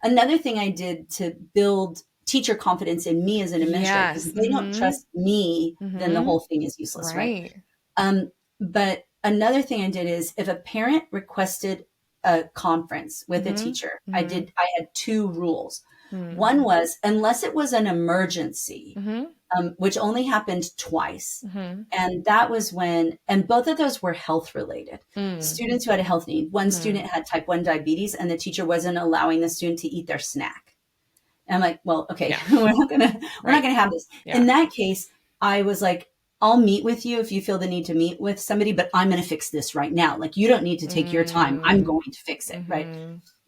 Another thing I did to build teacher confidence in me as an administrator, because Yes. if they don't trust me, then the whole thing is useless, right? Right. But another thing I did is if a parent requested a conference with a teacher, I had two rules. One was, unless it was an emergency, which only happened twice. And that was when, and both of those were health related. Students who had a health need. One student had type 1 diabetes, and the teacher wasn't allowing the student to eat their snack. And I'm like, well, okay, we're not gonna have this. Yeah. In that case, I was like, I'll meet with you if you feel the need to meet with somebody, but I'm going to fix this right now. Like, you don't need to take your time. I'm going to fix it. Right.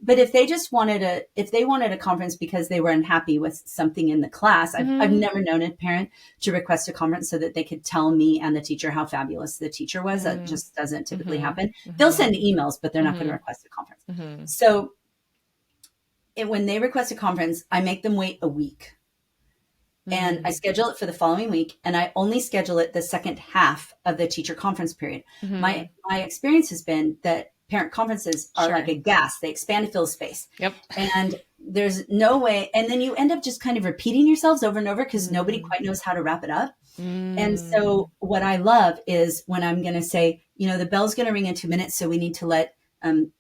But if they just wanted a conference because they were unhappy with something in the class, I've never known a parent to request a conference so that they could tell me and the teacher how fabulous the teacher was. That just doesn't typically happen. They'll send emails, but they're not going to request a conference. So when they request a conference, I make them wait a week. And I schedule it for the following week, and I only schedule it the second half of the teacher conference period. My experience has been that parent conferences are like a gas. They expand to fill space. Yep. And there's no way. And then you end up just kind of repeating yourselves over and over because nobody quite knows how to wrap it up. And so what I love is when I'm going to say, the bell's going to ring in 2 minutes, so we need to let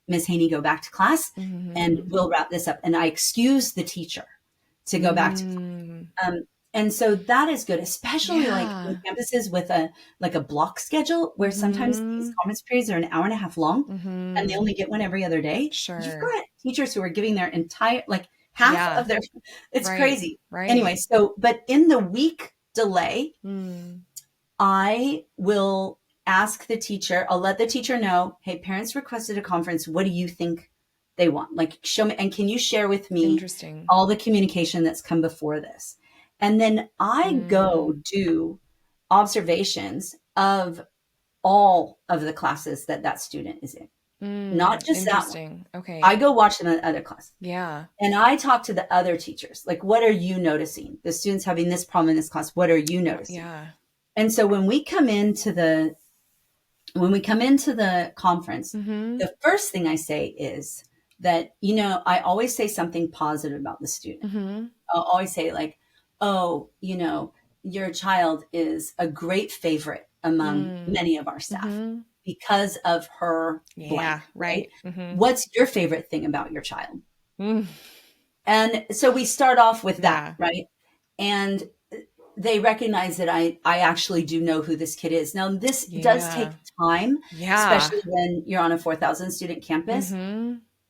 Ms. Haney go back to class, and we'll wrap this up. And I excuse the teacher to go back to class. And so that is good, especially like in campuses with a block schedule where sometimes these conference periods are an hour and a half long and they only get one every other day. Sure. You've got teachers who are giving their entire, half of their, it's crazy. Right. Anyway, but in the week delay, I will ask the teacher, I'll let the teacher know, hey, parents requested a conference. What do you think they want? Like, show me, and can you share with me all the communication that's come before this? And then I go do observations of all of the classes that student is in. Not just that one. Okay. I go watch them in other class. Yeah. And I talk to the other teachers. Like, what are you noticing? The students having this problem in this class. What are you noticing? Yeah. And so when we come into the conference, the first thing I say is that, I always say something positive about the student. I'll always say like, oh, your child is a great favorite among many of our staff because of her blank, right? What's your favorite thing about your child? And so we start off with that, right? And they recognize that I actually do know who this kid is. Now, this does take time, especially when you're on a 4,000 student campus.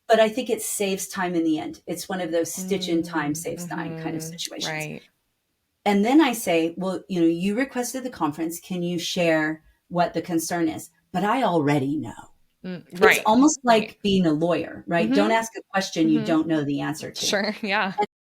But I think it saves time in the end. It's one of those stitch in time saves nine kind of situations. Right. And then I say, well, you requested the conference. Can you share what the concern is? But I already know. It's almost like being a lawyer, right? Don't ask a question you don't know the answer to. Sure. Yeah. And